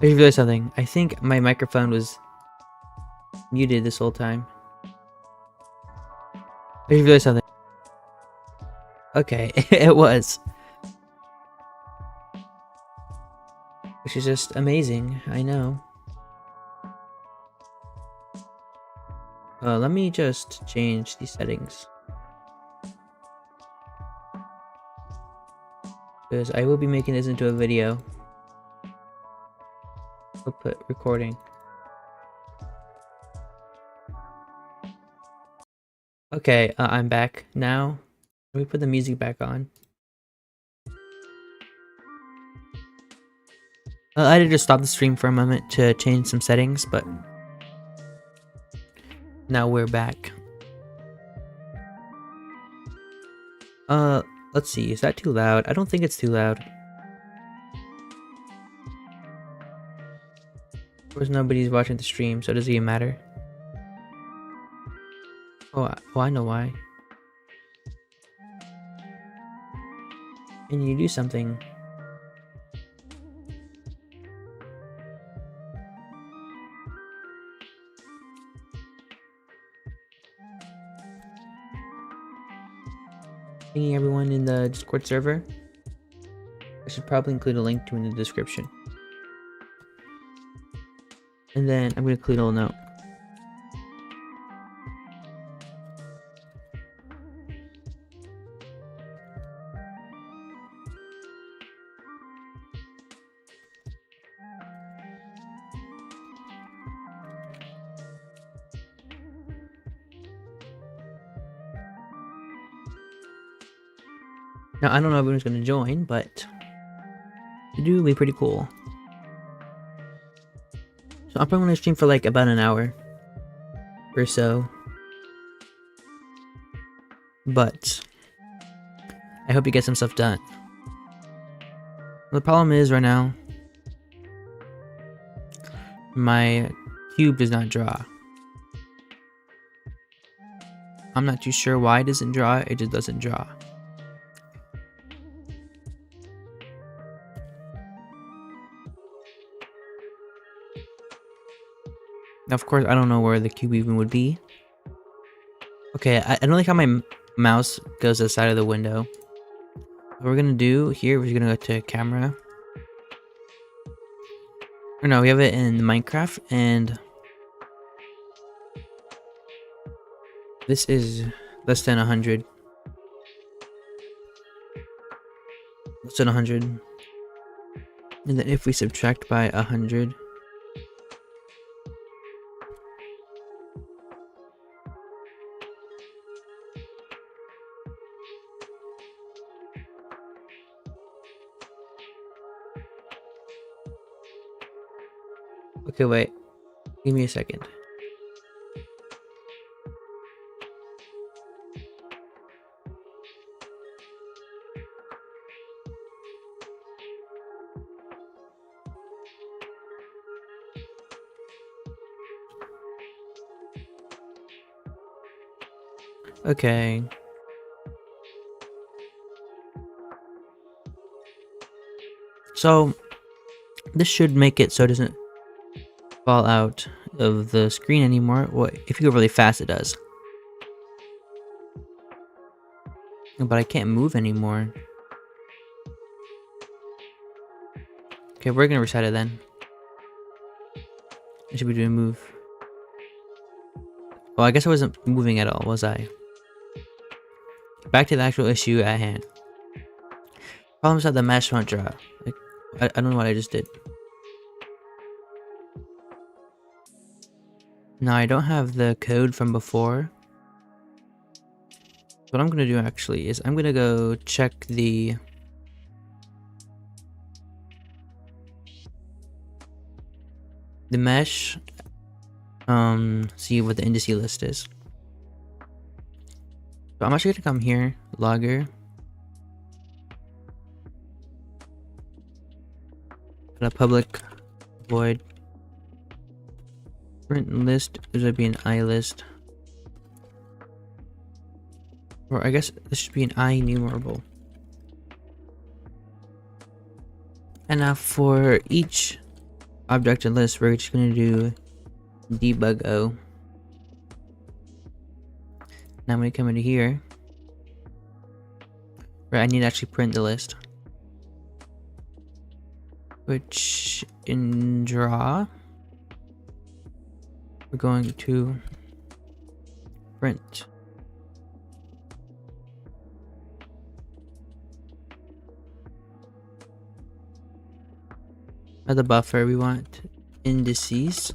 I just realized something. I think my microphone was muted this whole time. I just realized something. Okay, it was. Which is just amazing, I know. Let me just change these settings. Because I will be making this into a video. Output recording. Okay, I'm back now. Let me put the music back on. I had to just stop the stream for a moment to change some settings, but now we're back. Let's see, is that too loud? I don't think it's too loud. Of course, nobody's watching the stream, so it doesn't even matter. Oh, I know why. Can you do something? Pinging everyone in the Discord server. I should probably include a link to in the description. And then I'm going to include a little note. Now, I don't know if everyone's going to join, but it will be pretty cool. So I'm probably going to stream for like about an hour or so. But I hope you get some stuff done. The problem is right now, my cube does not draw. I'm not too sure why it doesn't draw, it just doesn't draw. Now, of course, I don't know where the cube even would be. Okay, I don't like how my mouse goes to the side of the window. What we're gonna do here, we're gonna go to camera. Or no, we have it in Minecraft, and this is less than 100. Less than 100. And then if we subtract by 100, okay, wait. Give me a second. Okay. So, this should make it so it doesn't fall out of the screen anymore. Well, if you go really fast, it does. But I can't move anymore. Okay, we're gonna reset it then. I should be doing move. Well, I guess I wasn't moving at all, was I? Back to the actual issue at hand. Problems that the mesh won't draw. Like, I don't know what I just did. Now, I don't have the code from before. What I'm gonna do actually is I'm gonna go check the mesh, see what the indice list is. So I'm actually gonna come here, logger, put a public void print list. There's gonna be an I list, or I guess this should be an I enumerable. And now for each object and list, we're just gonna do debug O. Now when we come into here, right, I need to actually print the list. Which in draw, we're going to print. At the buffer, we want indices.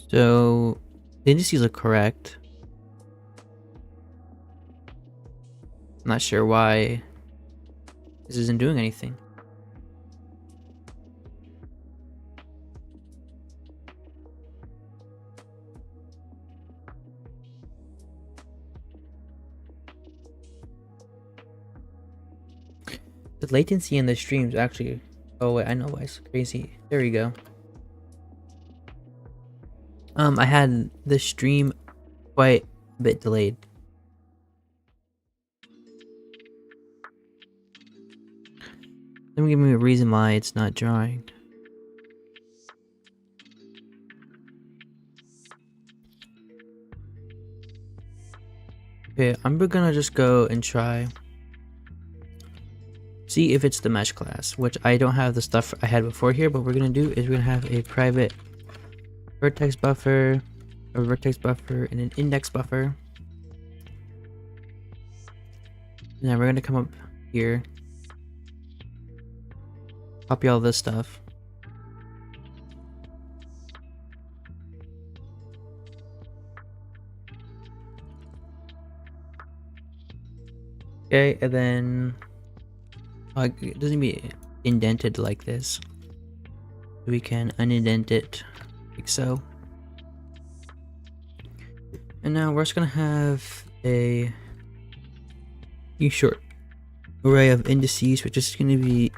So the indices are correct. I'm not sure why this isn't doing anything. The latency in the streams actually... Oh wait, I know why it's crazy. There we go. I had the stream quite a bit delayed. Let me give me a reason why it's not drawing. Okay, I'm gonna just go and try. See if it's the mesh class, which I don't have the stuff I had before here, but what we're gonna do is we're gonna have a private vertex buffer, a vertex buffer, and an index buffer. Now we're gonna come up here, copy all this stuff. Okay, and then it doesn't be indented like this. We can unindent it like so. And now we're just gonna have a U-short array of indices, which is gonna be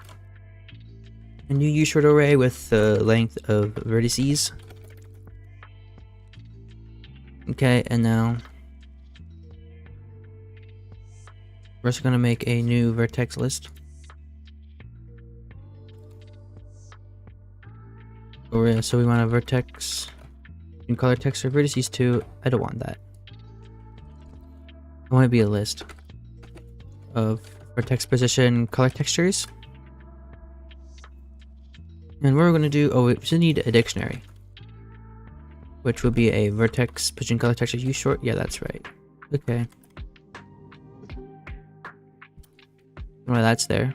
a new U-short array with the length of vertices. Okay, and now we're just gonna make a new vertex list. So we want a vertex in color text or vertices too. I don't want that. I want it to be a list of vertex position color textures. And what we're going to do, we just need a dictionary, which would be a vertex position color texture U short. Yeah, that's right. Okay. Well, that's there.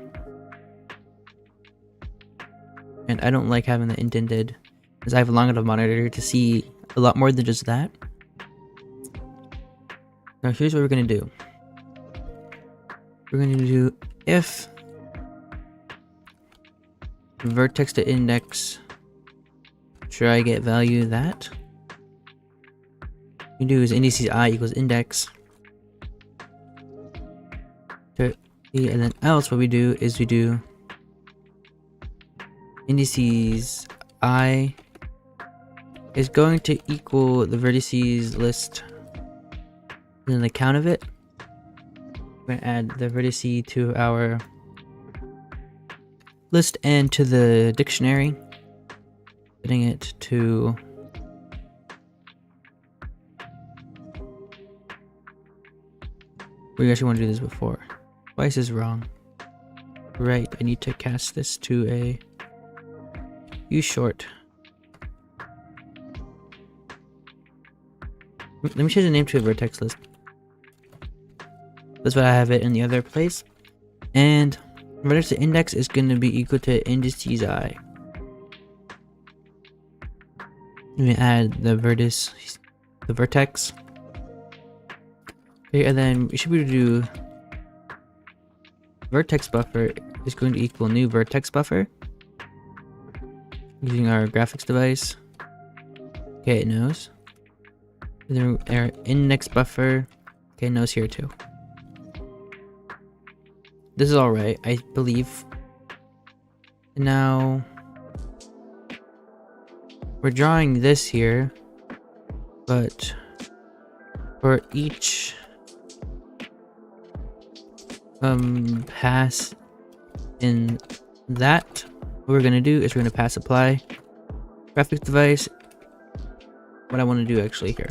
And I don't like having the indented, because I have a long enough monitor to see a lot more than just that. Now here's what we're going to do. We're going to do if vertex to index, should I get value that? What we do is indices I equals index. And then else what we do is we do indices I is going to equal the vertices list and then the count of it. We're going to add the vertice to our list and to the dictionary, setting it to we actually want to do this before. Twice is wrong. Right, I need to cast this to a U short. Let me change the name to a vertex list. That's why I have it in the other place. And vertex to index is going to be equal to indices I. Let me add the vertex. Okay, and then we should be able to do vertex buffer is going to equal new vertex buffer. Using our graphics device. Okay, it knows. And then our index buffer. Okay, it knows here too. This is alright, I believe. And now we're drawing this here, but for each pass in that. What we're gonna do is we're gonna pass apply graphics device. What I want to do actually here,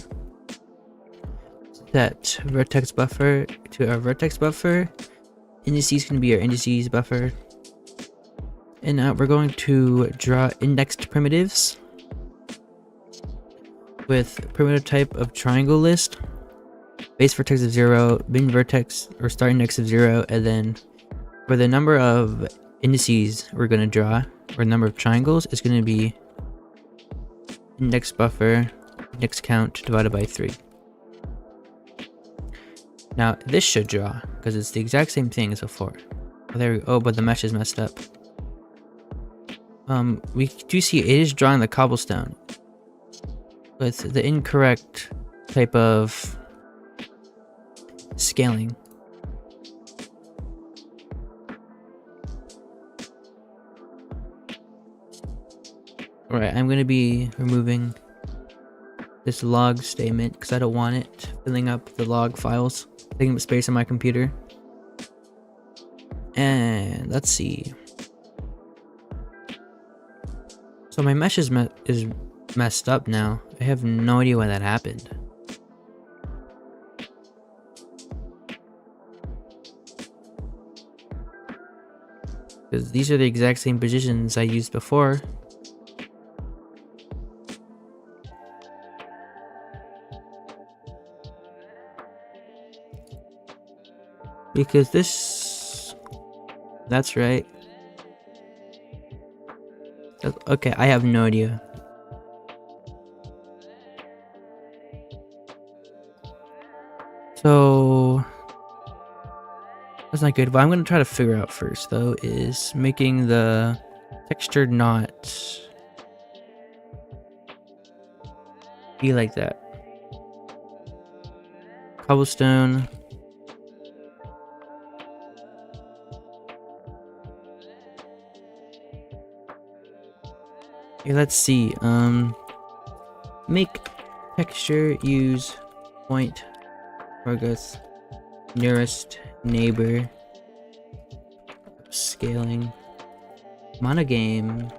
set vertex buffer to our vertex buffer. Indices can be our indices buffer, and now we're going to draw indexed primitives with primitive type of triangle list, base vertex of 0, bin vertex or start index of 0, and then for the number of indices we're going to draw, or number of triangles, is going to be index buffer index count divided by 3. Now this should draw because it's the exact same thing as before. Oh, there we go. Oh, but the mesh is messed up. We do see it is drawing the cobblestone with the incorrect type of scaling. Alright, I'm going to be removing this log statement because I don't want it filling up the log files, taking up space on my computer. And let's see. So my mesh is messed up now. I have no idea why that happened. Because these are the exact same positions I used before. Because this... That's right. Okay, I have no idea. So... That's not good. What I'm going to try to figure out first, though, is making the texture not be like that. Cobblestone. Okay, let's see. Make texture use point progress nearest neighbor scaling MonoGame.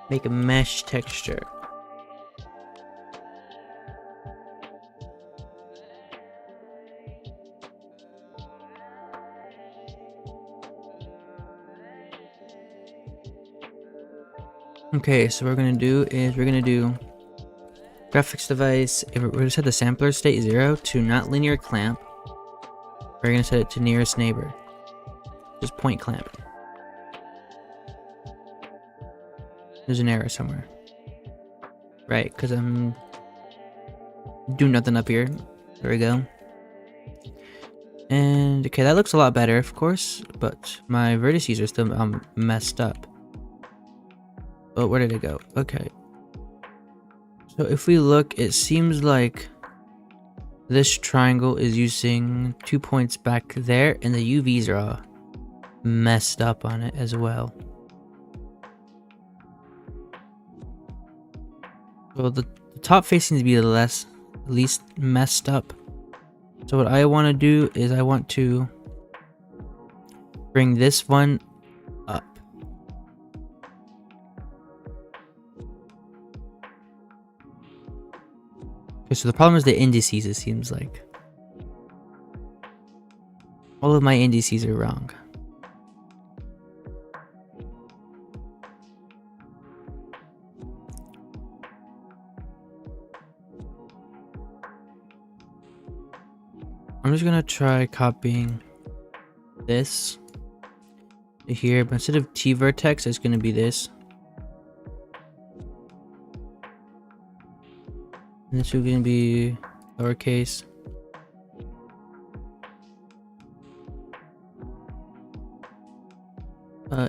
Make a mesh texture. Okay, so what we're gonna do is we're gonna do graphics device. If we're gonna set the sampler state 0 to not linear clamp. We're gonna set it to nearest neighbor. Just point clamp. There's an error somewhere. Right, because I'm doing nothing up here. There we go. And okay, that looks a lot better, of course, but my vertices are still messed up. Oh, where did it go? Okay. So if we look, it seems like this triangle is using 2 points back there, and the UVs are all messed up on it as well. Well, the top face seems to be the least messed up. So what I want to do is I want to bring this one up. Okay, so the problem is the indices, it seems like. All of my indices are wrong. I'm just gonna try copying this to here, but instead of T vertex, it's gonna be this. And this is gonna be lowercase.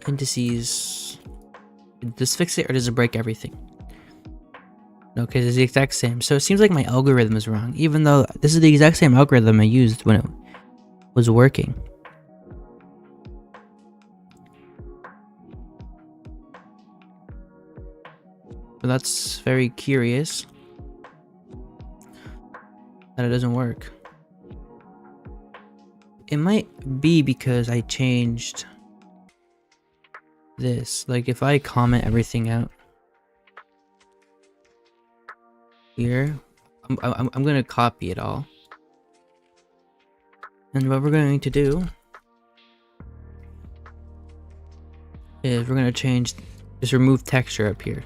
Indices. Does fix it or does it break everything? No, because it's the exact same. So it seems like my algorithm is wrong, even though this is the exact same algorithm I used when it was working. But that's very curious that it doesn't work. It might be because I changed this. Like if I comment everything out here, I'm gonna copy it all. And what we're going to do is we're gonna just remove texture up here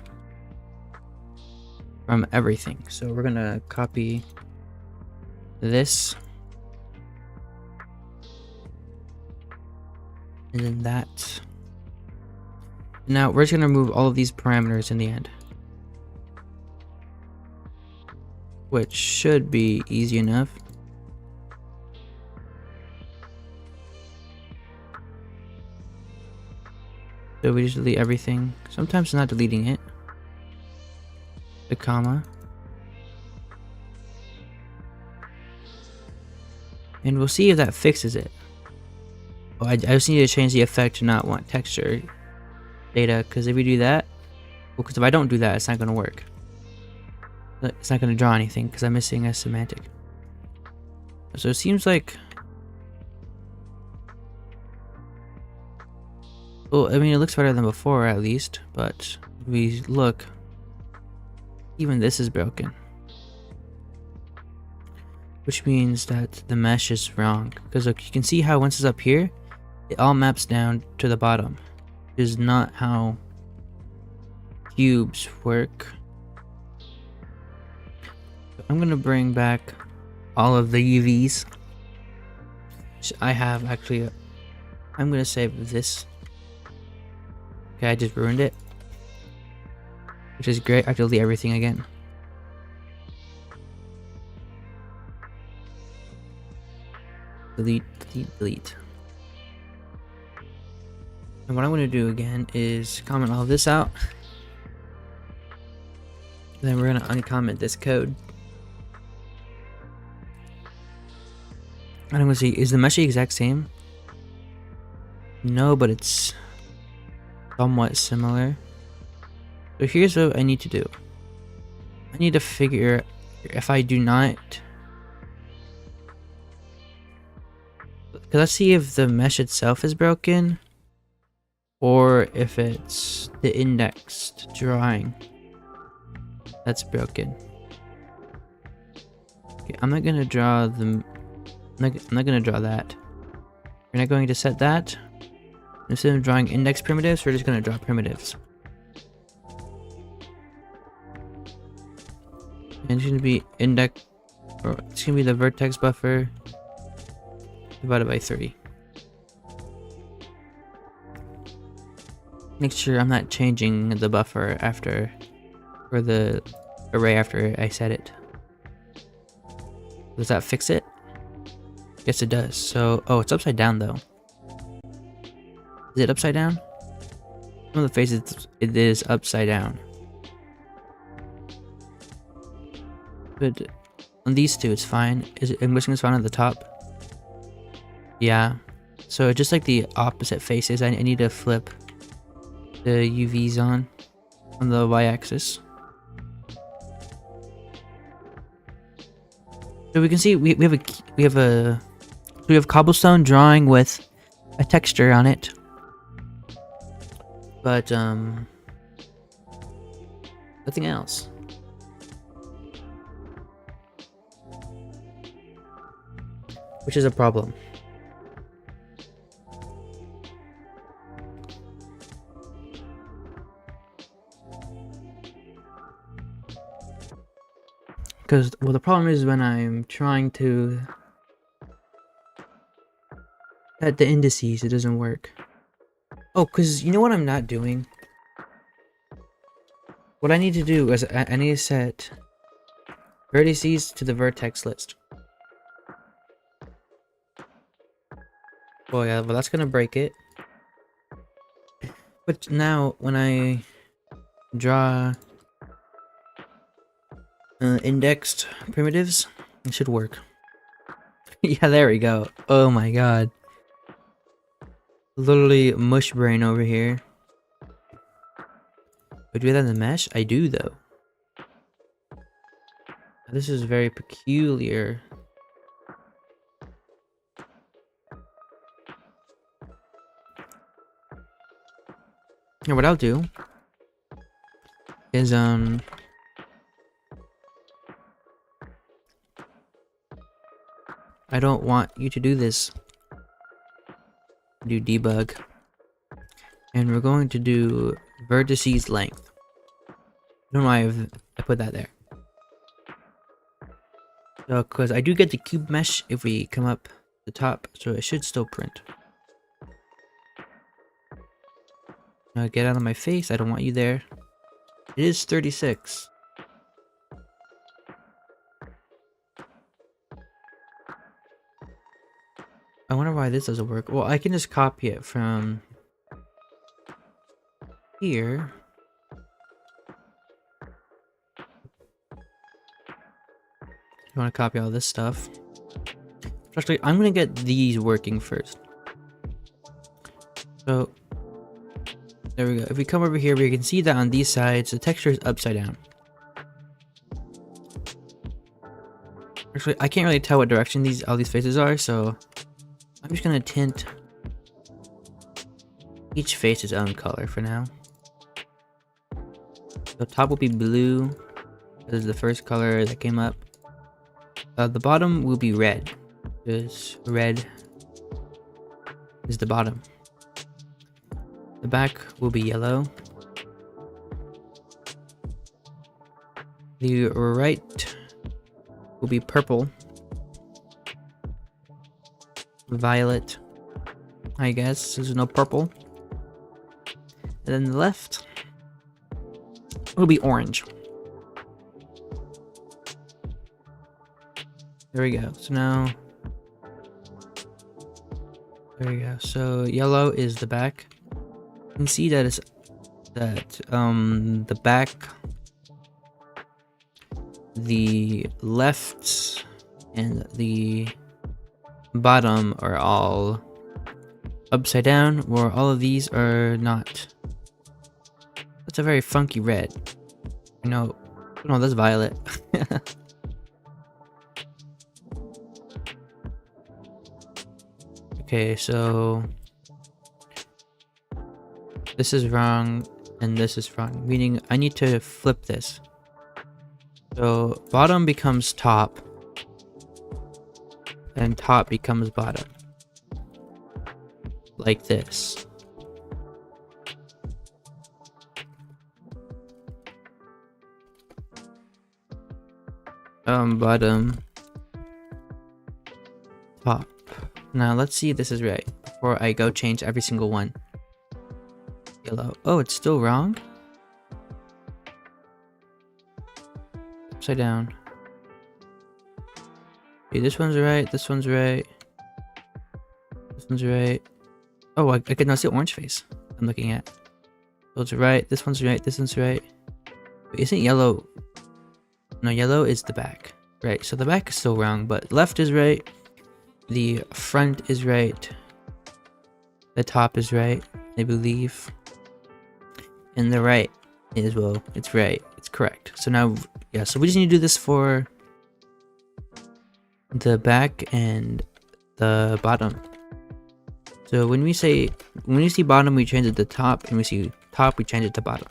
from everything. So we're gonna copy this. And then that. Now we're just gonna remove all of these parameters in the end. Which should be easy enough. So we just delete everything. Sometimes it's not deleting it. The comma. And we'll see if that fixes it. Oh, I just need to change the effect to not want texture data, because if we do that, well, because if I don't do that, it's not going to work. It's not going to draw anything because I'm missing a semantic. So it seems like, well, I mean, it looks better than before at least, but if we look, even this is broken. Which means that the mesh is wrong. Because look, you can see how once it's up here, it all maps down to the bottom. Which is not how cubes work. So I'm gonna bring back all of the UVs. Which I have actually. I'm gonna save this. Okay, I just ruined it. Which is great. I have to delete everything again. Delete, delete, delete. And what I'm going to do again is comment all of this out. And then we're going to uncomment this code. And I'm going to see, is the mesh the exact same? No, but it's somewhat similar. So here's what I need to do. I need to figure if I do not... Let's see if the mesh itself is broken or if it's the indexed drawing that's broken. Okay, I'm not gonna draw the. I'm not gonna draw that. We're not going to set that. Instead of drawing index primitives, we're just gonna draw primitives. And it's gonna be index, or it's gonna be the vertex buffer divided by 3. Make sure I'm not changing the buffer after, or the array after I set it. Does that fix it? Yes, it does. So, oh, it's upside down though. Is it upside down? Some of the faces, it is upside down. But on these two, it's fine. Is it, I'm guessing it's fine on the top. Yeah, so just like the opposite faces, I need to flip the UVs on the y-axis. So we can see we have cobblestone drawing with a texture on it, but nothing else. Which is a problem. Because, well, the problem is when I'm trying to set the indices, it doesn't work. Oh, because you know what I'm not doing? What I need to do is I need to set vertices to the vertex list. Oh yeah, well that's gonna break it. But now, when I draw indexed primitives, it should work. Yeah, there we go. Oh my god. Literally mush brain over here. I do that in the mesh? I do though. This is very peculiar. Yeah, what I'll do is I don't want you to do this. Do debug. And we're going to do vertices length. I don't know why I put that there. So, because I do get the cube mesh if we come up the top, so it should still print. Now get out of my face, I don't want you there. It is 36. I wonder why this doesn't work. Well, I can just copy it from here. You want to copy all this stuff. Actually, I'm going to get these working first. So, there we go. If we come over here, we can see that on these sides, the texture is upside down. Actually, I can't really tell what direction all these faces are, so I'm just going to tint each face its own color for now. The top will be blue. This is the first color that came up. The bottom will be red. Because red is the bottom. The back will be yellow. The right will be purple. Violet. I guess there's no purple. And then the left will be orange. There we go. So now, there we go. So yellow is the back. You can see that the back, the left, and the bottom are all upside down, where all of these are not. That's a very funky red. No, that's violet. Okay, so this is wrong and this is wrong, meaning I need to flip this. So bottom becomes top and top becomes bottom, like this. Bottom, top. Now let's see if this is right before I go change every single one. Yellow. Oh, it's still wrong? Upside down. Okay, this one's right, this one's right. This one's right. Oh, I can now see orange face I'm looking at. Those are right, this one's right, this one's right. Wait, isn't yellow? No, yellow is the back. Right, so the back is still wrong, but left is right. The front is right. The top is right, I believe. And the right is, well, it's right. It's correct. So now, yeah, so we just need to do this for the back and the bottom. So when we see bottom, we change it to top, and we see top, we change it to bottom.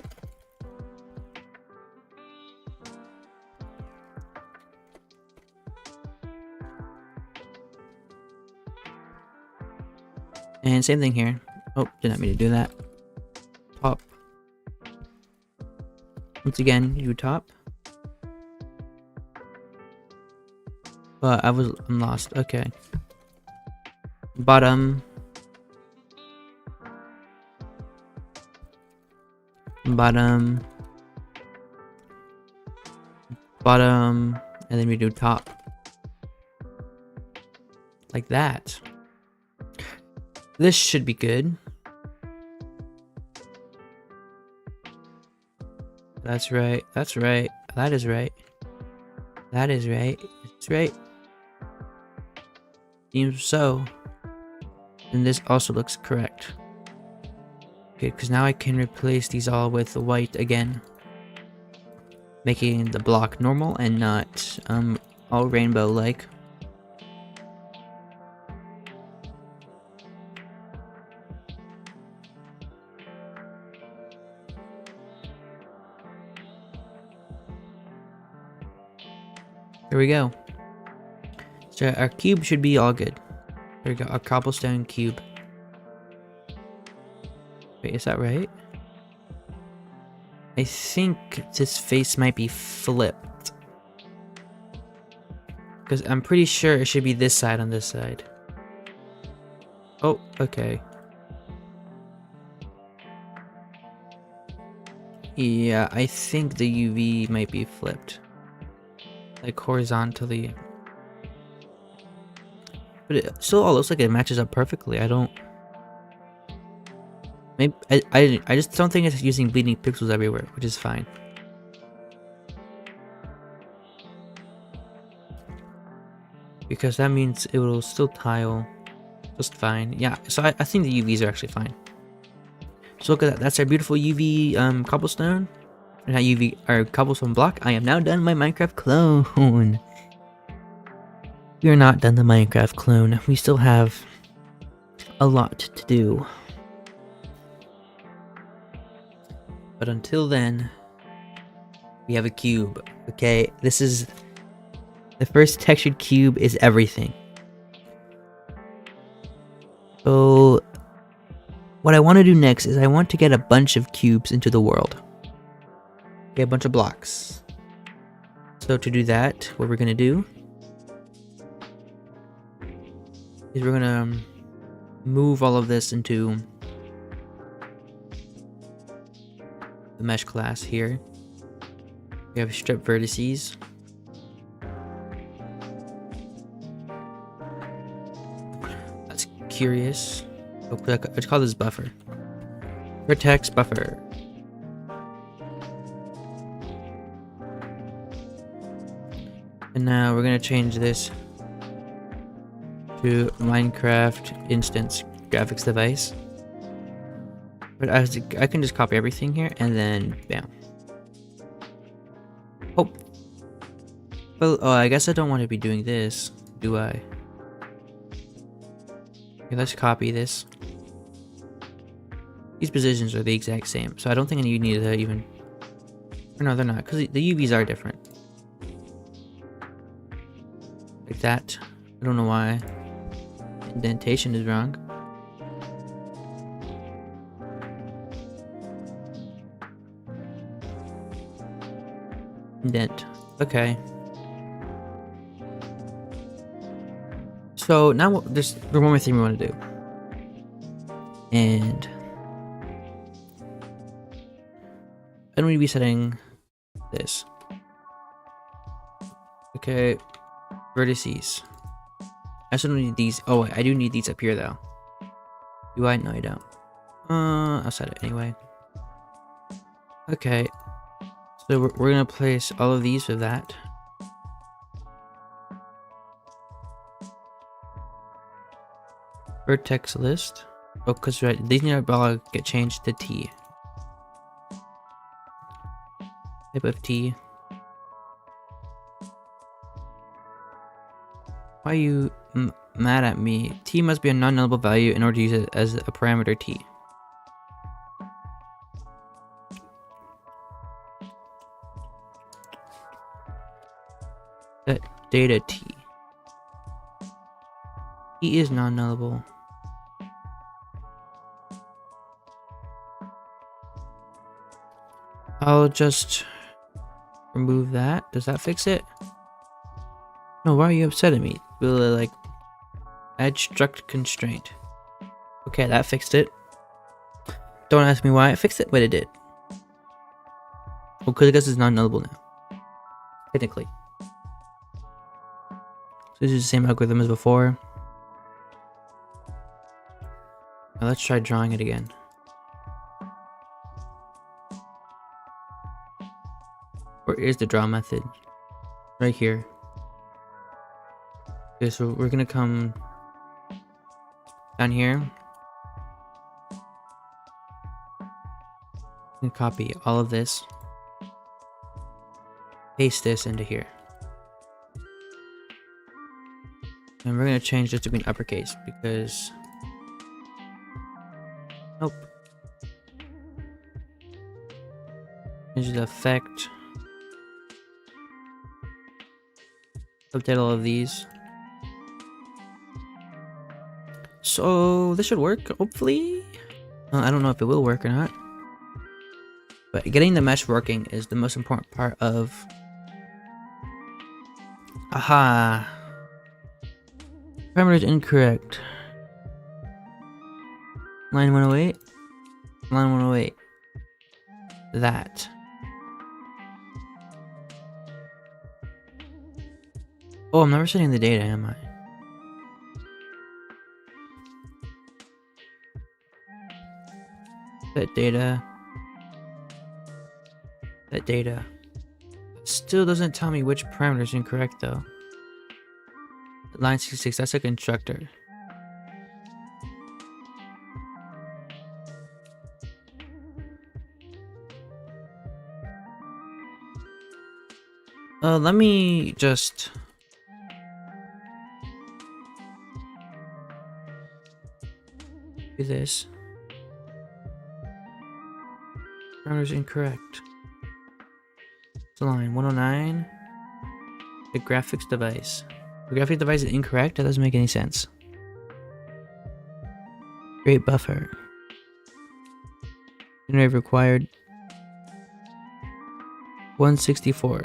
And same thing here. Oh, did not mean to do that. Top. Once again, you top. But I'm lost. Okay. Bottom. Bottom. Bottom. And then we do top. Like that. This should be good. That's right. That's right. That is right. That is right. It's right. Seems so. And this also looks correct. Good, because now I can replace these all with white again, making the block normal and not all rainbow like. There we go. So our cube should be all good. There we go, a cobblestone cube. Wait, is that right? I think this face might be flipped. Because I'm pretty sure it should be this side on this side. Oh, okay. Yeah, I think the UV might be flipped. Like horizontally. But it still all looks like it matches up perfectly. I don't... Maybe I just don't think it's using bleeding pixels everywhere, which is fine. Because that means it will still tile just fine. Yeah, so I think the UVs are actually fine. So look at that. That's our beautiful UV cobblestone. And not UV, our cobblestone block. I am now done my Minecraft clone. We are not done the Minecraft clone. We still have a lot to do. But until then, we have a cube. Okay, this is the first textured cube is everything. So what I want to do next is I want to get a bunch of cubes into the world. Okay, a bunch of blocks. So to do that, what we're gonna do is we're gonna move all of this into the mesh class here. We have strip vertices. That's curious. Let's call this buffer. Vertex buffer. And now we're gonna change this to Minecraft instance graphics device. But I can just copy everything here and then bam. Oh. Well, oh, I guess I don't want to be doing this, do I? Okay, let's copy this. These positions are the exact same, so I don't think you need to even... Or no, they're not, because the UVs are different. Like that. I don't know why. Indentation is wrong. Indent. Okay. So now there's one more thing we want to do. And I'm going to be setting this. Okay. Vertices. I still don't need these. Oh, wait, I do need these up here though. Do I? No, I don't. I'll set it anyway. Okay. So we're gonna place all of these with that. Vertex list. Oh, because right, these need to get changed to T. Type of T. Why are you mad at me? T must be a non-nullable value in order to use it as a parameter T. Set data T. T is non-nullable. I'll just remove that. Does that fix it? No, why are you upset at me? Will it like add struct constraint? Okay, that fixed it. Don't ask me why it fixed it, but it did. Well, because I guess it's non-nullable now. Technically. So this is the same algorithm as before. Now let's try drawing it again. Where is the draw method? Right here. Okay, so we're gonna come down here. I'm gonna copy all of this, paste this into here. And we're gonna change this to be an uppercase because nope. Change the effect. Update all of these. So this should work, hopefully. I don't know if it will work or not. But getting the mesh working is the most important part of... Aha! Parameter is incorrect. Line 108. Line 108. That. Oh, I'm never setting the data, am I? Set data. Set data. Still doesn't tell me which parameter is incorrect though. Line 66, that's a constructor. Let me just... do this. Parameter is incorrect. It's line 109. The graphics device. The graphics device is incorrect? That doesn't make any sense. Create buffer. Generate required 164.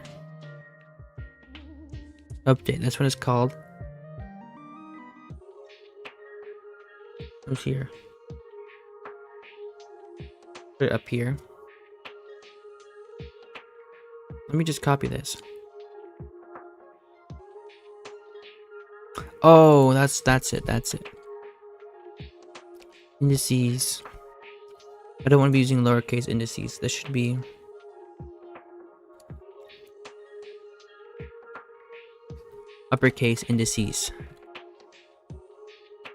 Update, that's what it's called. What's here? Put it up here. Let me just copy this. Oh, that's it. Indices. I don't want to be using lowercase indices. This should be uppercase indices.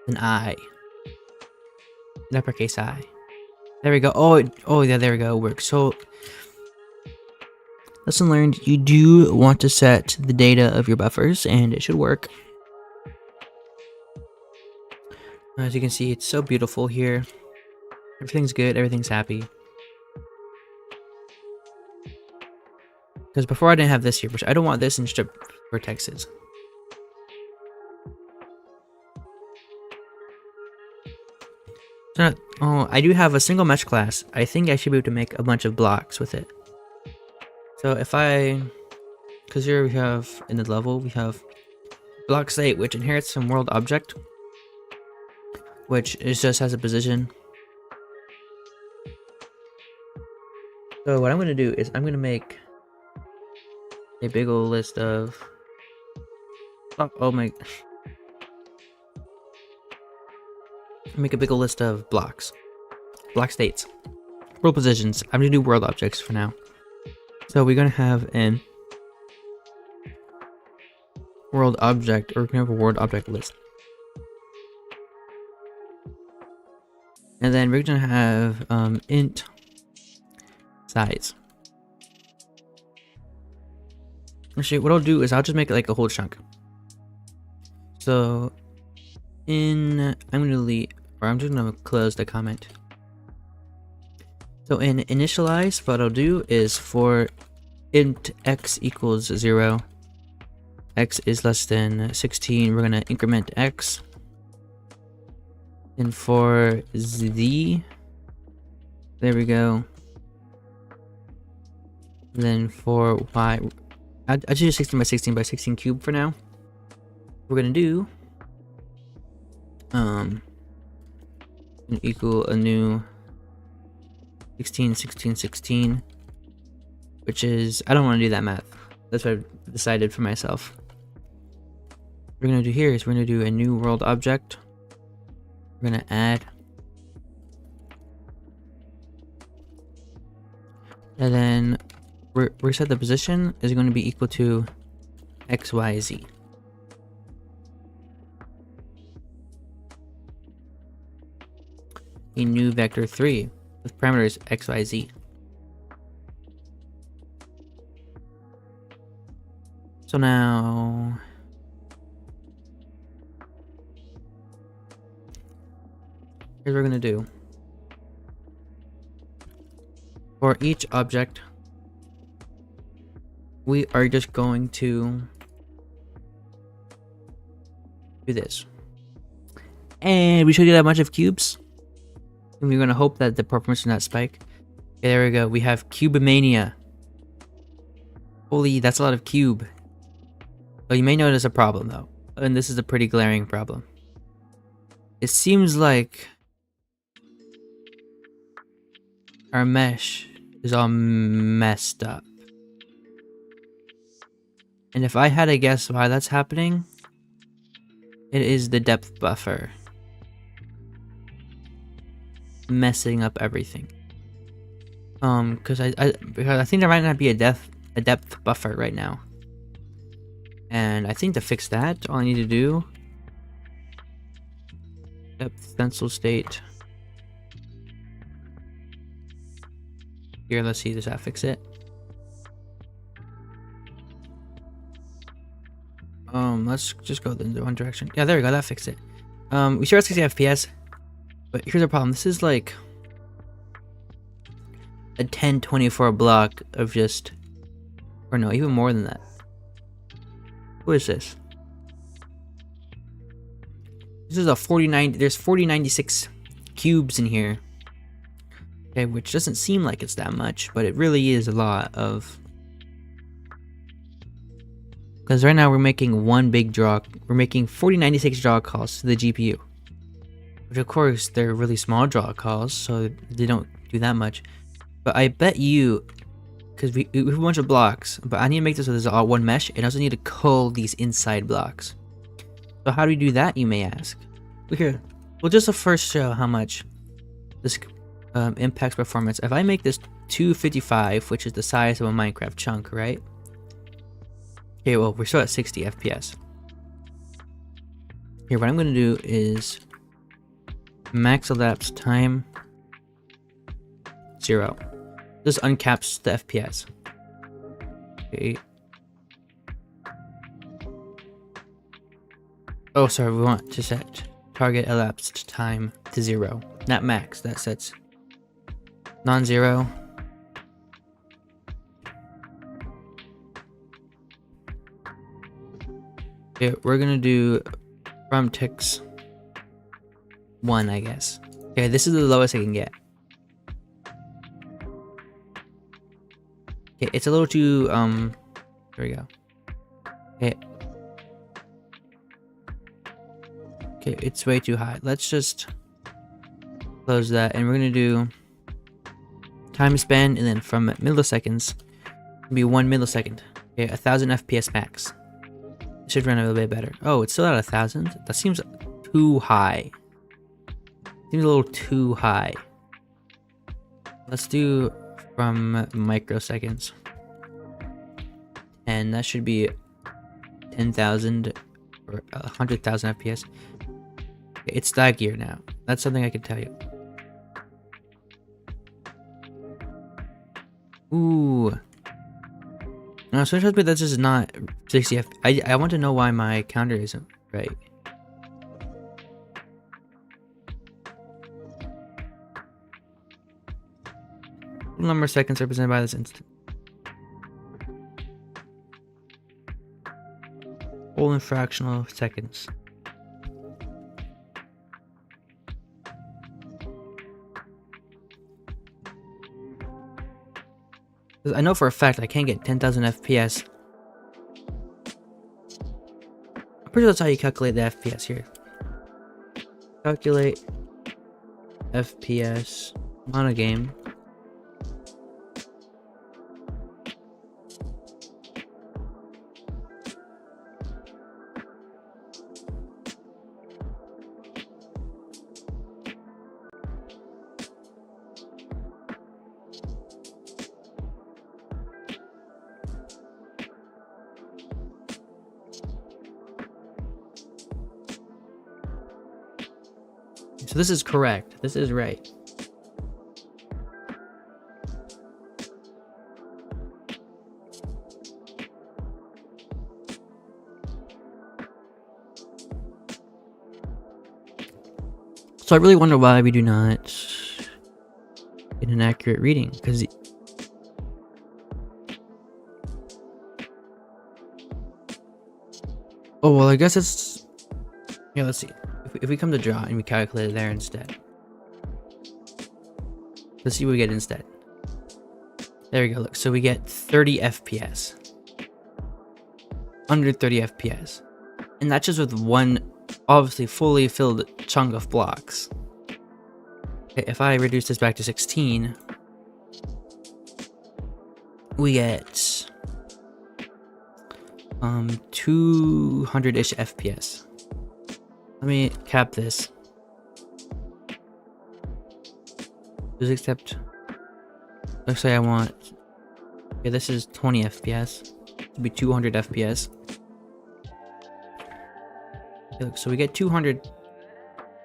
An I. An uppercase I. There we go. Oh yeah, there we go. It works. So, lesson learned, you do want to set the data of your buffers, and it should work. As you can see, it's so beautiful here. Everything's good, everything's happy. Because before I didn't have this here, which I don't want this in strip vertexes. So, oh, I do have a single mesh class. I think I should be able to make a bunch of blocks with it. So if I... because here we have, in the level, we have block state, which inherits from world object. Which is just has a position. So what I'm going to do is I'm going to make a big old list of... oh my... make a big old list of blocks. Block states. World positions. I'm going to do world objects for now. So we're going to have an world object, or we're going to have a world object list. And then we're going to have int size. Actually, what I'll do is I'll just make it like a whole chunk. So I'm going to delete, or I'm just going to close the comment. So in initialize, what I'll do is for int x equals 0, x is less than 16, we're going to increment x. And for z, there we go. And then for y, I'll just do 16 by 16 by 16 cube for now. We're gonna do equal a new 16 16 16, which is, I don't want to do that math. That's what I've decided for myself. What we're gonna do here is we're gonna do a new world object. We're gonna add, and then we're set the position is going to be equal to XYZ. A new vector 3 with parameters XYZ. So now here's what we're gonna do. For each object, we are just going to do this. And we should get a bunch of cubes. And we're gonna hope that the performance does not spike. Okay, there we go. We have Cubemania. Holy, that's a lot of cube. But you may notice a problem though. And this is a pretty glaring problem. It seems like our mesh is all messed up. And if I had to guess why that's happening, it is the depth buffer messing up everything. Because I think there might not be a depth buffer right now. And I think to fix that, all I need to do, depth stencil state. Here, let's see, does that fix it? Let's just go in one direction. Yeah, there we go, that fixed it. We start at 60 FPS, but here's the problem. This is like a 1024 block of just, or no, even more than that. What is this? This is a 49, there's 4096 cubes in here. Okay, which doesn't seem like it's that much, but it really is a lot of. Because right now we're making one big draw, we're making 4096 draw calls to the GPU. Which of course, they're really small draw calls, so they don't do that much. But I bet you, because we have a bunch of blocks, but I need to make this so there's all one mesh, and I also need to cull these inside blocks. So how do we do that, you may ask? Look here, we'll just first show how much this impacts performance. If I make this 255, which is the size of a Minecraft chunk, right? Okay, well, we're still at 60 FPS. Here, what I'm going to do is max elapsed time 0. This uncaps the FPS. Okay. Oh, sorry, we want to set target elapsed time to 0. Not max, that sets non-zero. Okay, we're gonna do from ticks 1, I guess. Okay, this is the lowest I can get. Okay, it's a little too, there we go. Okay. Okay, it's way too high. Let's just close that, and we're gonna do time span, and then from milliseconds, it'll be 1 millisecond. Okay, 1000 FPS max. It should run a little bit better. Oh, it's still at 1000? That seems too high. Seems a little too high. Let's do from microseconds. And that should be 10,000 or 100,000 FPS. It's laggier now. That's something I can tell you. Ooh. No, so it that's just not 60 FPS. I want to know why my counter isn't right. Total number of seconds represented by this instant. Whole in fractional seconds. I know for a fact I can't get 10,000 FPS. I'm pretty sure that's how you calculate the FPS here. Calculate FPS MonoGame. So this is correct. This is right. So I really wonder why we do not get an accurate reading, because oh well, I guess it's, yeah, let's see. If we come to draw and we calculate it there instead, let's see what we get instead. There we go. Look, so we get 30 FPS, under 30 FPS, and that's just with one obviously fully filled chunk of blocks. Okay, if I reduce this back to 16, we get 200-ish FPS. Let me cap this. Just accept. Let's say I want. Okay, this is 20 FPS. It'll be 200 FPS. Okay, look, so we get 200.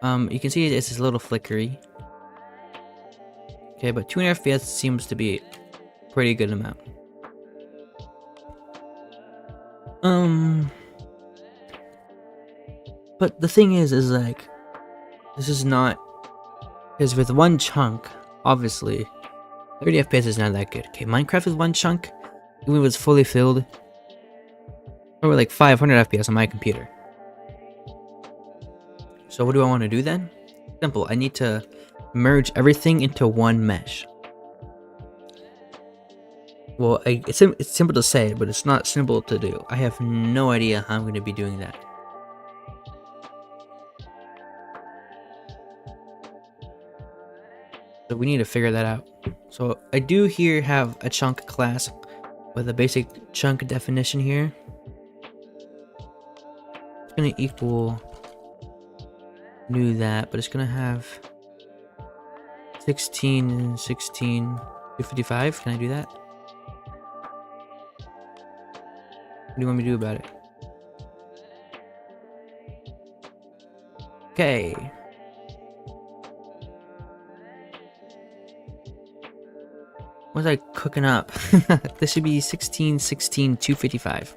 You can see it's a little flickery. Okay, but 200 FPS seems to be a pretty good amount. But the thing is like, this is not, because with one chunk, obviously, 30 FPS is not that good. Okay, Minecraft with one chunk, when it was fully filled, probably like 500 FPS on my computer. So what do I want to do then? Simple, I need to merge everything into one mesh. Well, it's simple to say, but it's not simple to do. I have no idea how I'm going to be doing that. So we need to figure that out. So I do here have a chunk class with a basic chunk definition here. It's going to equal new that, but it's going to have 16, 16, 255. Can I do that? What do you want me to do about it? Okay. What's I cooking up? This should be 16, 16, 255.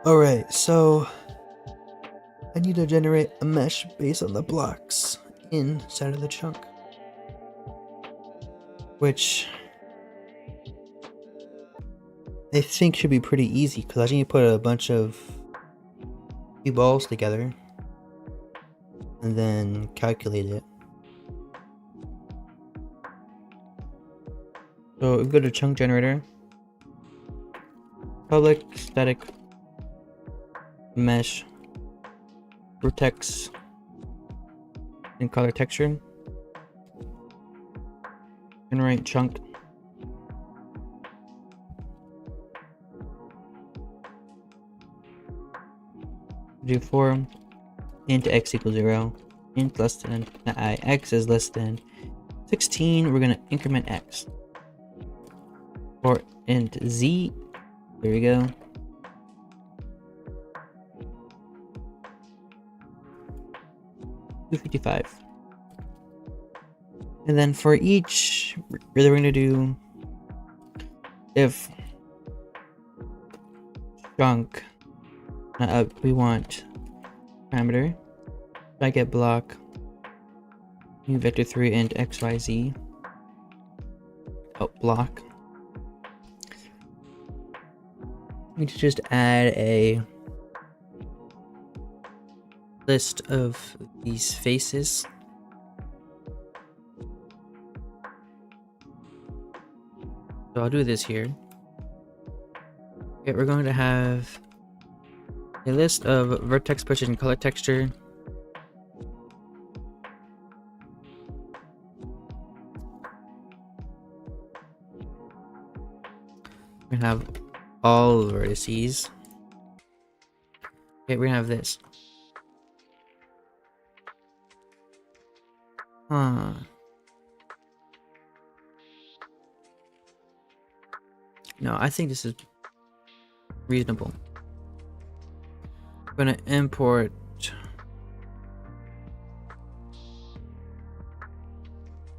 Alright, so I need to generate a mesh based on the blocks inside of the chunk, which I think should be pretty easy, because I just need to put a bunch of few balls together and then calculate it. So we go to chunk generator, public static mesh vertex and color texture, generate chunk, do for int x equals 0, int less than x is less than 16. We're gonna increment x, or int z, there we go, $255. And then for each, really we're gonna do if chunk, we want parameter, I get block, new vector 3 int xyz, block. We need to just add a list of these faces. So I'll do this here. Okay, we're going to have a list of vertex position color texture. We have all vertices. Okay, we're gonna have this. Huh. No, I think this is reasonable. We're gonna import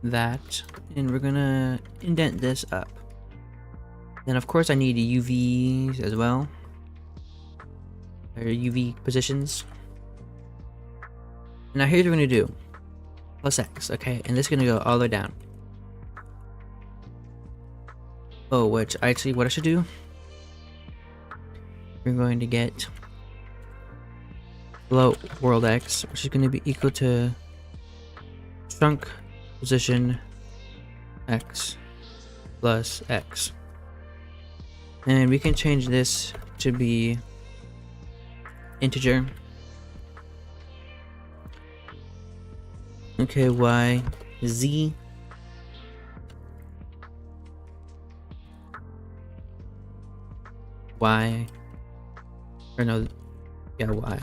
that, and we're gonna indent this up. And of course I need UVs as well. Or UV positions. Now here's what we're gonna do. Plus X, okay, and this is gonna go all the way down. Oh, which actually what I should do? We're going to get float world X, which is gonna be equal to trunk position X plus X. And we can change this to be integer. Okay, Y, Z. Y. Or no, yeah, Y.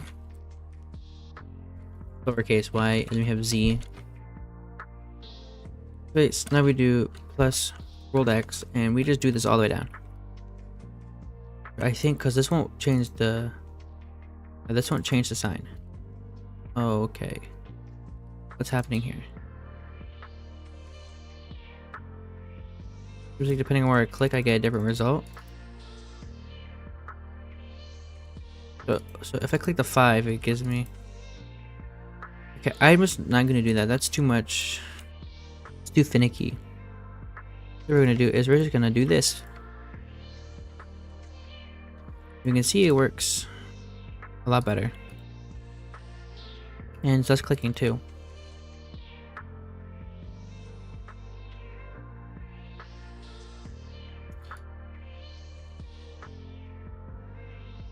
Lowercase y, and then we have Z. Wait, so now we do plus world X, and we just do this all the way down. I think because this won't change the sign. Oh, okay. What's happening here? Usually, depending on where I click, I get a different result. So if I click the 5, it gives me. Okay, I'm just not gonna do that. That's too much. It's too finicky. What we're gonna do is we're just gonna do this. You can see it works a lot better. And it's less clicking too.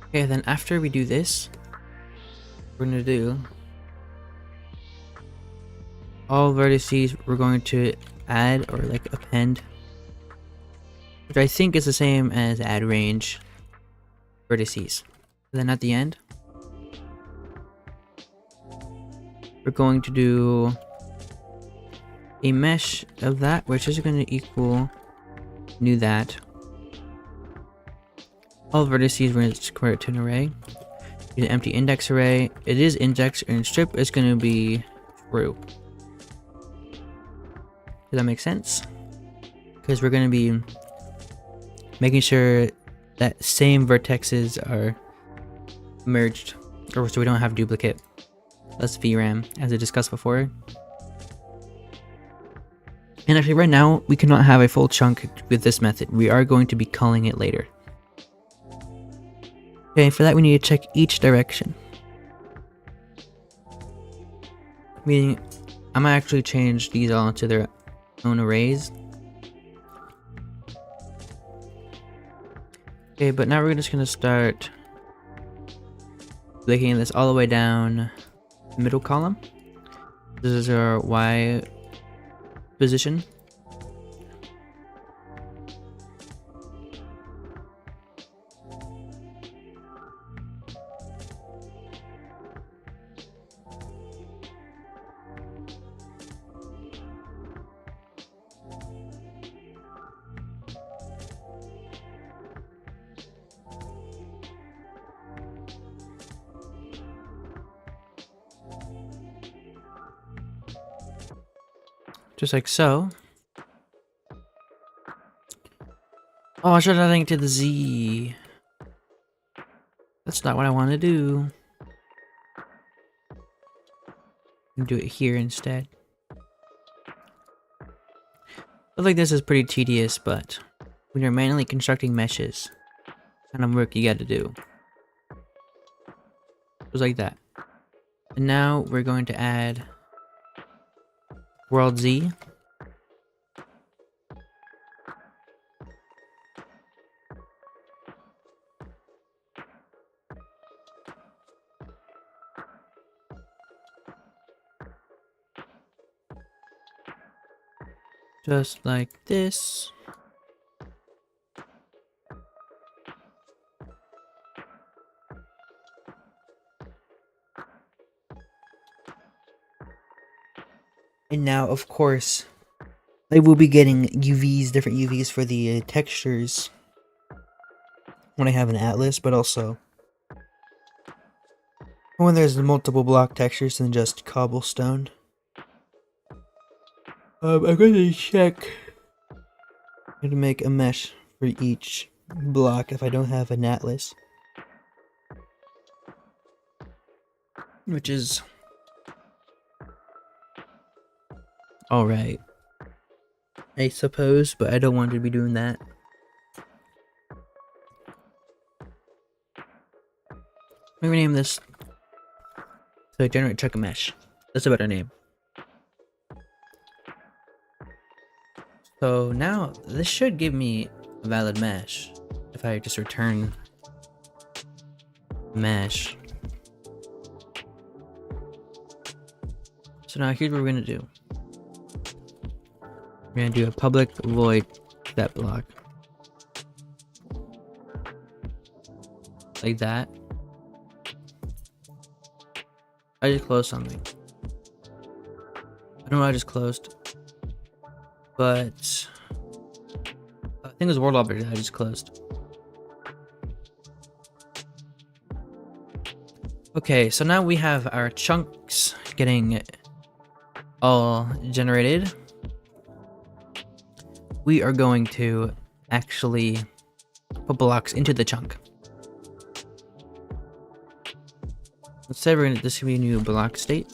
Okay, then after we do this, we're gonna do all vertices we're going to add or like append, which I think is the same as add range vertices. Then at the end, we're going to do a mesh of that, which is going to equal new that. All vertices we're going to square it to an array. Use an empty index array. It is index, and strip is going to be true. Does that make sense? Because we're going to be making sure that same vertexes are merged, or so we don't have duplicate. Less VRAM, as I discussed before. And actually right now, we cannot have a full chunk with this method. We are going to be calling it later. Okay, for that we need to check each direction. Meaning, I might actually change these all into their own arrays. Okay, but now we're just gonna start making this all the way down the middle column. This is our Y position. Just like so. Oh, I should have linked to the Z. That's not what I want to do. Do it here instead. I feel like this is pretty tedious, but when you're manually constructing meshes, kind of work you got to do. Just like that. And now we're going to add world Z. Just like this. And now, of course, I will be getting UVs, different UVs for the textures when I have an atlas, but also when there's multiple block textures than just cobblestone. I'm going to check how to make a mesh for for each block if I don't have an atlas. Which is alright, I suppose, but I don't want to be doing that. Let me rename this so generate chunk of mesh. That's a better name. So now this should give me a valid mesh if I just return mesh. So now here's what we're gonna do. We're gonna do a public void step block. Like that. I just closed something. I don't know what I just closed. But I think it was world object that I just closed. Okay, so now we have our chunks getting all generated. We are going to actually put blocks into the chunk. Instead, this will be a new block state.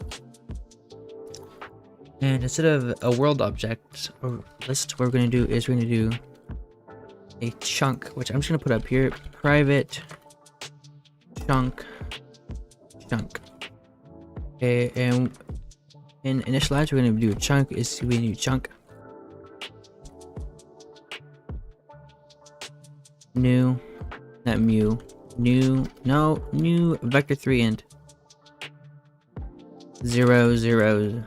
And instead of a world object or list, what we're going to do is we're going to do a chunk, which I'm just going to put up here. Private chunk. Okay, and in initialize, we're going to do a chunk. Is to be a new chunk. New, not mu. New, no, new vector3 int 0 0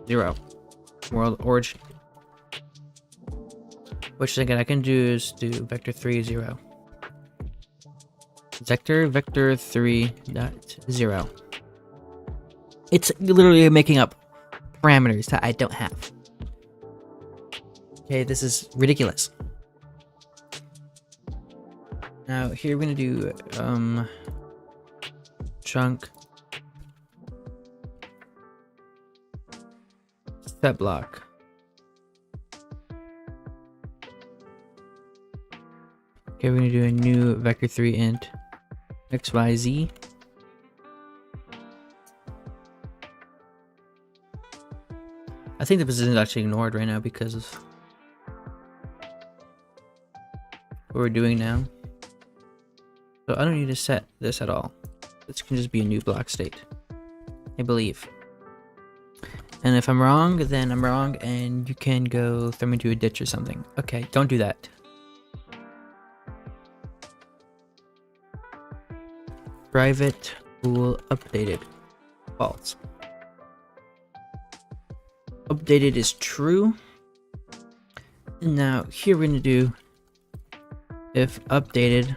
0 world origin, which again I can do is do vector3 0 vector3 dot 0. It's literally making up parameters that I don't have. Okay, this is ridiculous. Now here we're gonna do chunk step block. Okay, we're gonna do a new vector3 int xyz. I think the position is actually ignored right now because of what we're doing now. So I don't need to set this at all. This can just be a new block state, I believe. And if I'm wrong, then I'm wrong, and you can go throw me into a ditch or something. Okay, don't do that. Private bool updated. False. Updated is true. And now here we're gonna do if updated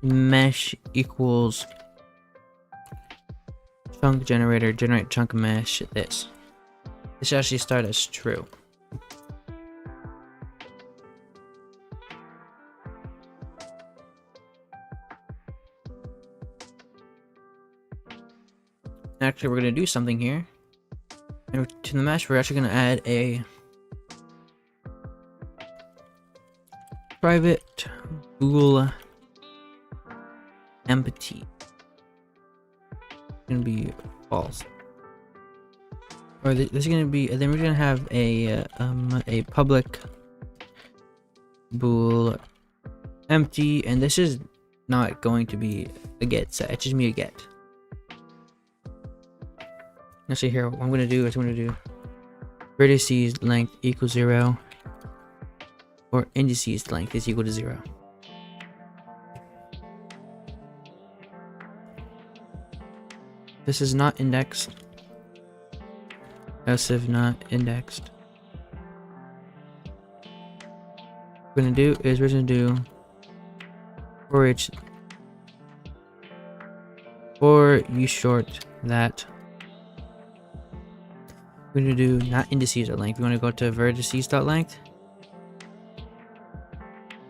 mesh equals chunk generator generate chunk mesh this should actually start as true. Actually, we're gonna do something here, and to the mesh we're actually gonna add a private bool empty. Gonna be false, or this is gonna be. Then we're gonna have a public bool empty, and this is not going to be a get set. It's just me a get. Actually, here what I'm gonna do is I'm gonna do vertices length equals 0, or indices length is equal to 0. This is not indexed. Passive not indexed. What we're gonna do is we're gonna do for you short that. We're gonna do not indices or length. We want to go to vertices.length.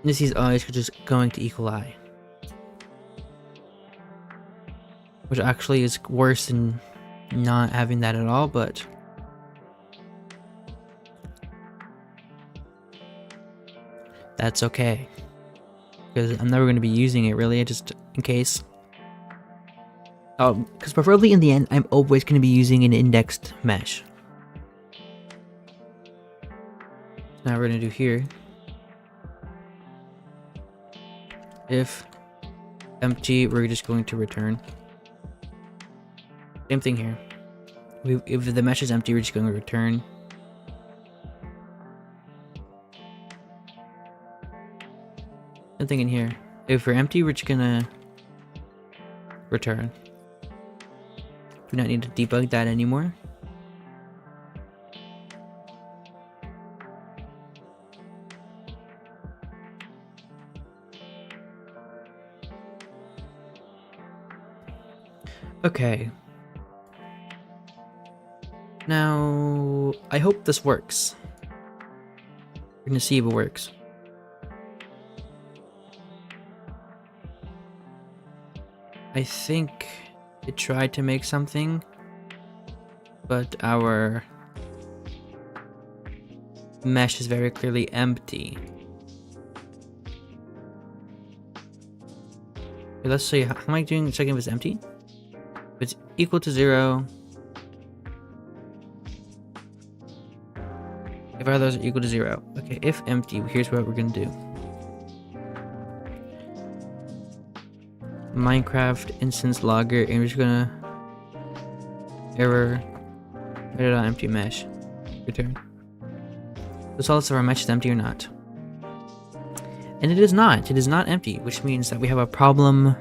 Indices always just going to equal I, which actually is worse than not having that at all, but that's okay. Because I'm never going to be using it really, just in case. Because preferably in the end, I'm always going to be using an indexed mesh. Now we're going to do here. If empty, we're just going to return. Same thing here. If the mesh is empty, we're just going to return. Same thing in here. If we're empty, we're just gonna return. Do not need to debug that anymore. Okay. Now, I hope this works. We're gonna see if it works. I think it tried to make something, but our mesh is very clearly empty. Okay, let's see, how am I doing checking if it's empty? If it's equal to 0, if either of those are equal to 0. Okay, if empty, here's what we're gonna do. Minecraft instance logger, and we're just gonna error empty mesh return. So tell us if our mesh is empty or not. And it is not. It is not empty, which means that we have a problem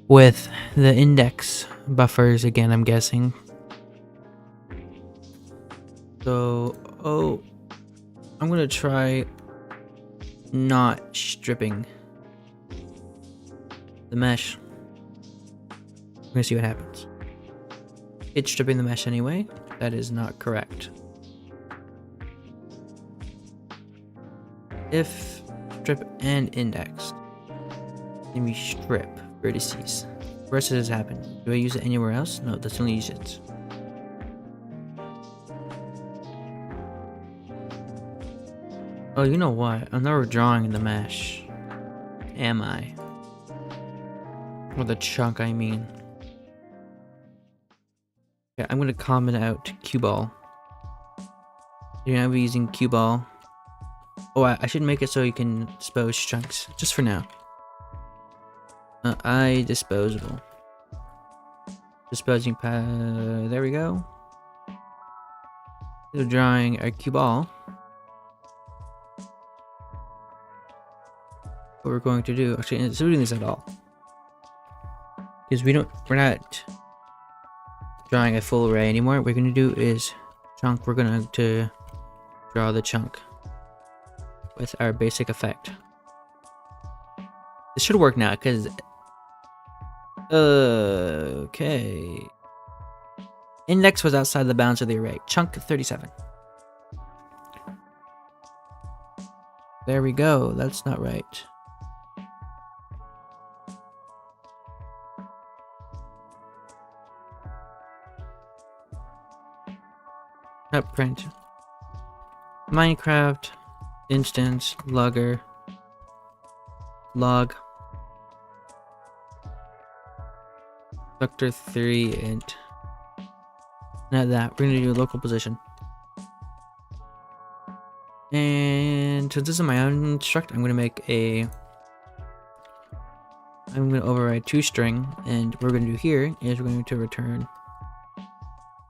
with the index buffers again, I'm guessing. So, I'm gonna try not stripping the mesh. We're gonna see what happens. It's stripping the mesh anyway. That is not correct. If strip and indexed, then we strip vertices. Where else does this happen? Do I use it anywhere else? No, that's only use it. Oh, you know what? I'm never drawing in the mesh. Am I? Or the chunk, I mean. Okay, I'm gonna comment out cue ball. You're gonna be using cue ball. Oh, I should make it so you can dispose chunks, just for now. Disposable. Disposing pad. There we go. So drawing our cue ball. What we're going to do, actually, instead of doing this at all, because we're not drawing a full array anymore. What we're gonna do is chunk. We're gonna to draw the chunk with our basic effect. This should work now, because okay. Index was outside the bounds of the array. Chunk 37. There we go. That's not right. Print Minecraft instance logger log vector 3 int. Not that. We're gonna do local position. And since this is my own struct, I'm gonna override toString, and what we're gonna do here is we're going to return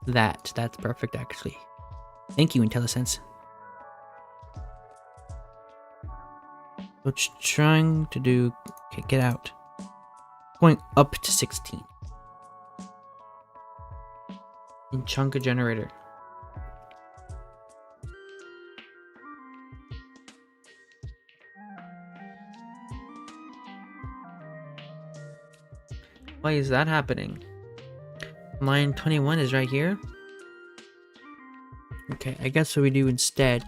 that. That's perfect, actually. Thank you, IntelliSense. So it's trying to do. Okay, get out. Going up to 16. In chunk a generator. Why is that happening? Line 21 is right here. Okay, I guess what we do instead.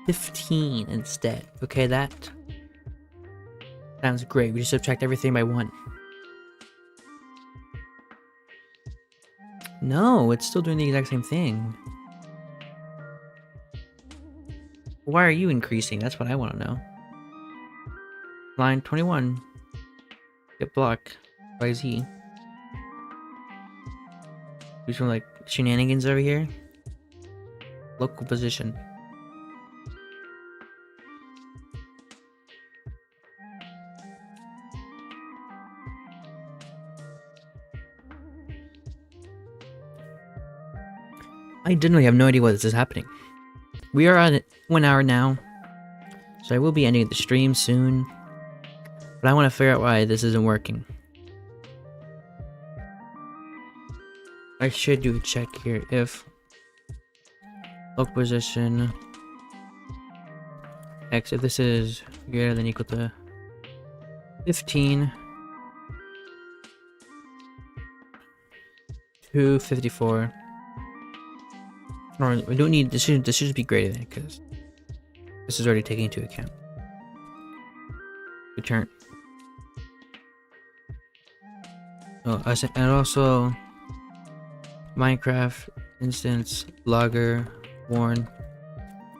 15 instead. Okay, that sounds great. We just subtract everything by 1. No, it's still doing the exact same thing. Why are you increasing? That's what I want to know. Line 21. Get blocked by Z. Do some like shenanigans over here. Local position. I generally have no idea why this is happening. We are at 1 hour now, so I will be ending the stream soon. But I want to figure out why this isn't working. I should do a check here if local position X, if this is greater than equal to 15 to 54. Or we don't need this should just be greater than, because this is already taken into account. Return. Oh, and also Minecraft instance logger warn.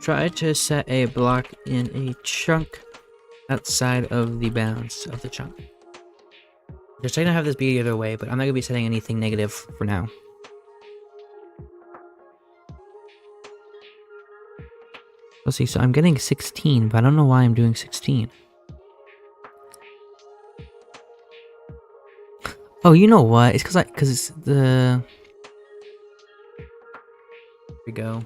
Try to set a block in a chunk outside of the bounds of the chunk. Just trying to have this be the other way, but I'm not gonna be setting anything negative for now. Let's see, so I'm getting 16, but I don't know why I'm doing 16. Oh, you know what? It's because it's the... Here we go.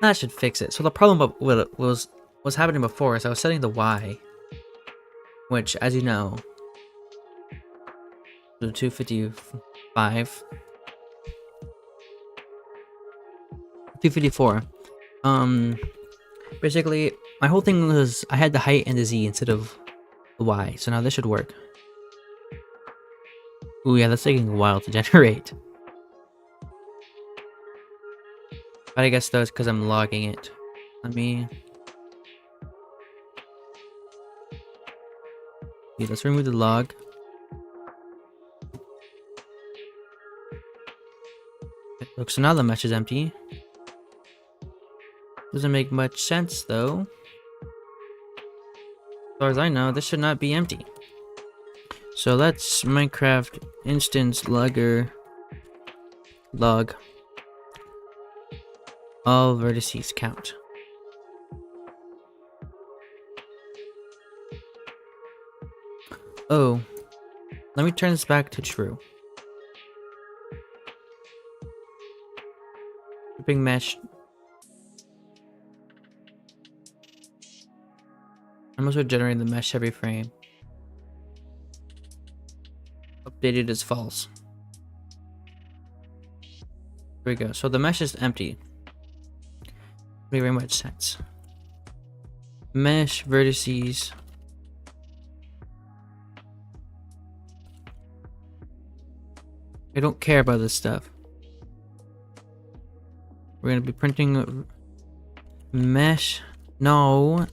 That should fix it. So the problem was happening before is I was setting the Y, which, as you know, the 255, 254. Basically, my whole thing was I had the height and the Z instead of the Y. So now this should work. Ooh, yeah, that's taking a while to generate. But I guess that's because I'm logging it. Let me... Okay, let's remove the log. Look, so now the mesh is empty. Doesn't make much sense though. As far as I know, this should not be empty. So let's Minecraft instance logger log all vertices count. Oh, let me turn this back to true. Keeping mesh. I'm also generating the mesh every frame. Updated as false. Here we go. So the mesh is empty. Makes very much sense. Mesh vertices. I don't care about this stuff. We're gonna be printing mesh. No.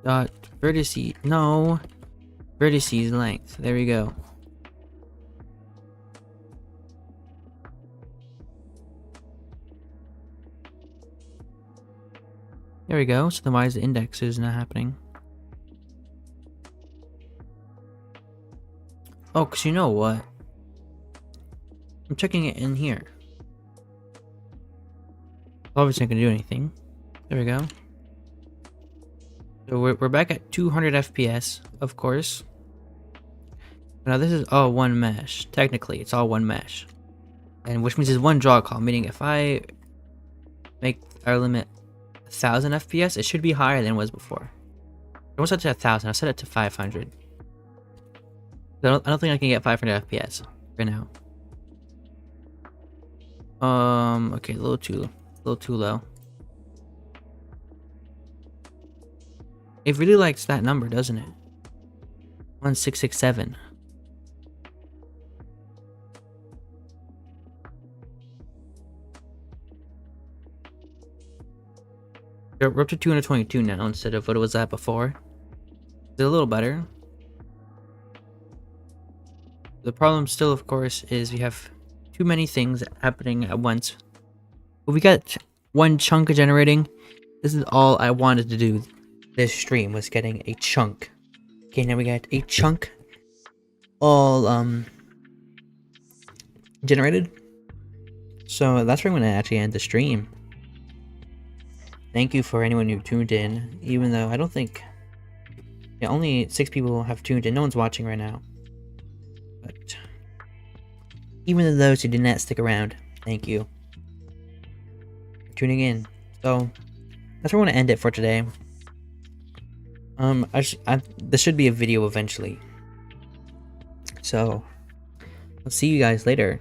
Dot vertices. No. Vertices length. There we go. There we go. So then why is the indexes not happening? Oh, because you know what? I'm checking it in here. Obviously not going to do anything. There we go. So we're back at 200 FPS, of course. Now this is all one mesh. Technically, it's all one mesh. And which means it's one draw call, meaning if I make our limit 1000 FPS, it should be higher than it was before. I was set to 1000, I set it to 500. I don't think I can get 500 FPS for now. Okay, a little too low. It really likes that number, doesn't it? 1667. We're up to 222 now instead of what it was at before. It's a little better. The problem still, of course, is we have too many things happening at once. But we got one chunk generating. This is all I wanted to do this stream, was getting a chunk. Okay, now we got a chunk all generated. So that's where I'm gonna actually end the stream. Thank you for anyone who tuned in, even though I don't think, yeah, only 6 people have tuned in. No one's watching right now. But even to those who did not stick around, thank you for tuning in. So that's where I want to end it for today. This should be a video eventually. So I'll see you guys later.